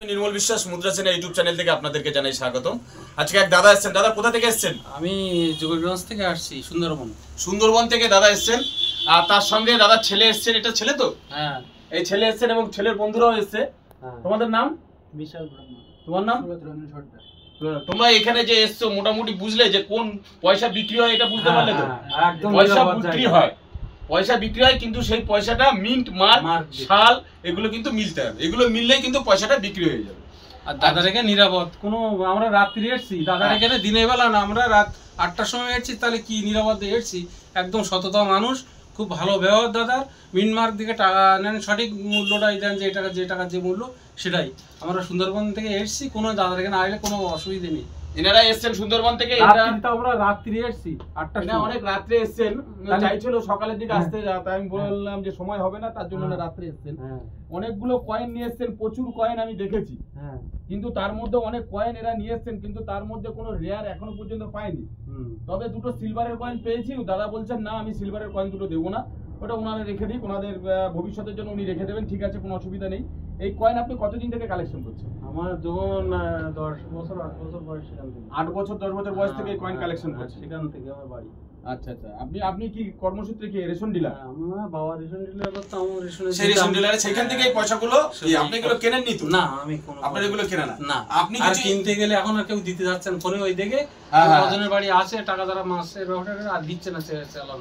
निर्मल विश्वास मुद्रा सेना यूट्यूब चैनल থেকে আপনাদেরকে জানাই স্বাগতম। আজকে এক দাদা এসেছেন। দাদা কোথা থেকে এসেছেন? আমি যোগীগঞ্জ থেকে আসছি, সুন্দরবন। সুন্দরবন থেকে দাদা এসেছেন আর তার সঙ্গে দাদা ছেলে এসেছেন। এটা ছেলে তো? হ্যাঁ, এই ছেলে এসেছেন এবং ছেলের বন্ধুরাও এসেছে। তোমাদের নাম? বিশাল ব্রহ্মা। তোমার নাম? তোমরা এখানে যে এসছো মোটামুটি বুঝলে যে কোন পয়সা বিক্রি হয়, এটা বুঝতে পারলে তো? একদম পয়সা বিক্রি হয়, পয়সা বিক্রি হয়, কিন্তু সেই পয়সাটা মিন্ট মার্ক শাল এগুলো কিন্তু মিলতে হবে। এগুলো মিললেই কিন্তু পয়সাটা বিক্রি হয়ে যাবে। আর দাদার এখানে নিরাপদ কোনো, আমরা রাত্রি এসছি, দাদার এখানে দিনের বেলা না, আমরা রাত 8টার সময় এসছি, তাহলে কি নিরাপদে এসছি। একদম সততা মানুষ, খুব ভালো ব্যবহার দাদার। মিন মার্ক দিকে টাকা নেন, সঠিক মূল্যটাই দেন, যে টাকা যে মূল্য সেটাই। আমরা সুন্দরবন থেকে এসছি, কোনো দাদার এখানে আসলে কোনো অসুবিধা নেই। এনারা এসেছেন সুন্দরবন থেকে। আমরা রাত্রি এসছি 8টার সময়, অনেক রাত্রে এসেছেন। চাইছিল সকালের দিকে আসতে, আমি বললাম যে সময় হবে না, তার জন্য রাত্রে এসেছেন। অনেকগুলো কয়েন নিয়ে এসেছেন, প্রচুর কয়েন আমি দেখেছি, কিন্তু তার মধ্যে অনেক কয়েন এরা নিয়ে এসেছেন, কিন্তু তার মধ্যে কোনো রেয়ার এখনো পর্যন্ত পাইনি। তবে দুটো সিলভারের কয়েন পেয়েছি। দাদা বলছেন না, আমি সিলভারের কয়েন দুটো দেবো না, ওটা ওনারা রেখে দিই, ওনাদের ভবিষ্যতের জন্য উনি রেখে দেবেন। ঠিক আছে, কোনো অসুবিধা নেই। এই কয়েন আপনি কতদিন থেকে কালেকশন করছেন? আমার যখন 10 বছর 8 বছর বয়স, সেখান থেকে 8 বছর 10 বছর বয়স থেকে এই কয়েন কালেকশন করছেন? সেখান থেকে আমার বাড়ি। আচ্ছা আচ্ছা, আপনি কি কর্মসূত্রে কি রেশন ডিলার? আমার বাবা রেশন ডিলার করতো, আমার সেই রেশন ডিলারে সেইখান থেকে এই পয়সাগুলো আপনি এগুলো কেনেন নি তো? না, আমি কোনো, আপনার এগুলো কেনা না। না, আপনি আর কিনতে গেলে এখন আর কেউ দিতে যাচ্ছেন ফোনে, ওই দেখে কজনের বাড়ি আছে টাকা দ্বারা মাসের ব্যবহার আর দিচ্ছে না,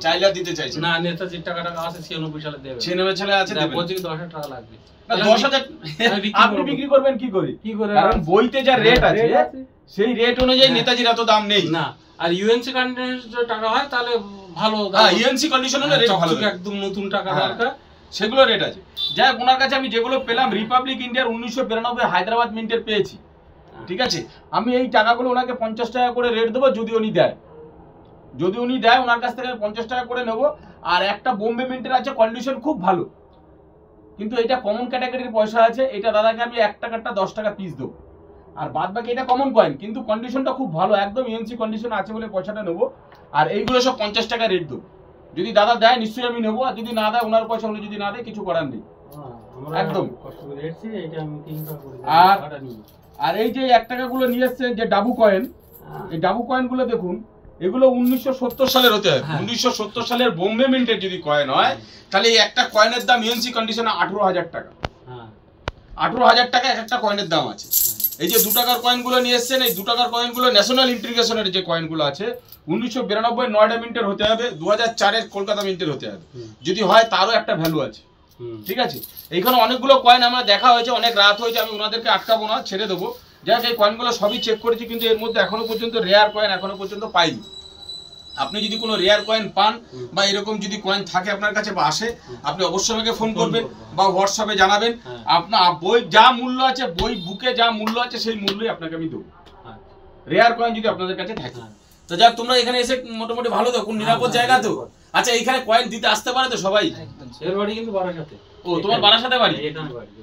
চাইলে আর দিতে চাইছে না। নেতাজির টাকা আছে 96 সালে দেবে, 96 সালে আছে, দেবে। বলছি 10,000 টাকা লাগবে। 10,000 আপনি বিক্রি করবেন কি করে? কারণ বইতে যা রেট আছে সেই রেট অনুযায়ী নেতাজির এত দাম নেই না। আর ইউএনসি কন্ডিশনে যে টাকা হয় তাহলে ভালো, ইউএনসি কন্ডিশন হলে রেট ভালো, একদম নতুন টাকা দরকার, সেগুলো রেট আছে। যাই হোক, ওনার কাছে আমি যেগুলো পেলাম রিপাবলিক ইন্ডিয়ার 1992 হায়দ্রাবাদ মিন্টের পেয়েছি। ঠিক আছে, আমি এই টাকাগুলো ওনাকে 50 টাকা করে রেট দেবো, যদি উনি দেয়। যদি উনি দেয়, ওনার কাছ থেকে 50 টাকা করে নেবো। আর একটা বোম্বে মিন্টের আছে, কন্ডিশন খুব ভালো, কিন্তু এটা কমন ক্যাটাগরির পয়সা আছে। এটা দাদাকে আমি 1 টাকাটা 10 টাকা পিস দেবো। আর বাদ বাকি এটা কমন কয়েন, কিন্তু কন্ডিশনটা খুব ভালো, একদম ইউএনসি কন্ডিশন আছে বলে পয়সাটা নেবো। আর এইগুলো সব 50 টাকা রেট দেবো। যদি দাদা দেয় নিশ্চয়ই আমি নেবো, আর যদি না দেয় ওনার পয়সা, উনি যদি না দেয় কিছু করার নেই, একদম। আর এই যে 1 টাকা গুলো নিয়ে এসছেন, যে ডাবু কয়েন, এই ডাবু কয়েন গুলো দেখুন, এগুলো 1970 সালের হতে হয়। 1970 সালের বোম্বে মিন্টের যদি কয়েন হয়, তাহলে এই একটা কয়েনের দাম ইউএনসি কন্ডিশনে 18,000 টাকা। 18,000 টাকা এক একটা কয়েনের দাম আছে। এই যে 2 টাকার কয়েনগুলো নিয়ে এসছেন, এই 2 টাকার কয়েনগুলো ন্যাশনাল ইন্টিগ্রেশনের যে কয়েনগুলো আছে, 1992 নয়ডা মিন্টের হতে হবে, 2004 কলকাতা মিন্টের হতে হবে। যদি হয় তারও একটা ভ্যালু আছে। ঠিক আছে, এইখানে অনেকগুলো কয়েন আমরা দেখা হয়েছে, অনেক রাত হয়েছে, আমি ওনাদেরকে আটকাবো না, ছেড়ে দেবো। যাই হোক, এই কয়েনগুলো সবই চেক করেছি, কিন্তু এর মধ্যে এখনো পর্যন্ত রেয়ার কয়েন এখনো পর্যন্ত পাইনি। আপনি যদি কোনো রেয়ার কয়েন পান বা এরকম যদি কয়েন থাকে আপনার কাছে বা আসে, আপনি অবশ্যই আমাকে ফোন করবেন বা হোয়াটসঅ্যাপে জানাবেন। আপনার বই যা মূল্য আছে, বই বুকে যা মূল্য আছে, সেই মূল্যই আপনাকে আমি দেবো, রেয়ার কয়েন যদি আপনাদের কাছে থাকে। তো যাক, তোমরা এখানে এসে মোটামুটি ভালো তো, কোন নিরাপদ জায়গা তো। আচ্ছা, এইখানে কয়েন দিতে আসতে পারে তো সবাই? এর বাড়ি কিন্তু বারাসাতে। ও, তোমার বারাসাতে বাড়ি?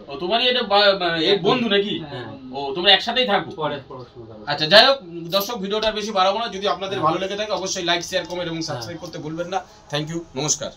ও, তোমারই এটা এর বন্ধু নাকি? ও, তোমরা একসাথেই থাকো? আচ্ছা, যাই হোক দর্শক, ভিডিওটা বেশি বাড়াবো না। যদি আপনাদের ভালো লেগে থাকে অবশ্যই লাইক, শেয়ার, কমেন্ট এবং সাবস্ক্রাইব করতে ভুলবেন না। থ্যাংক ইউ, নমস্কার।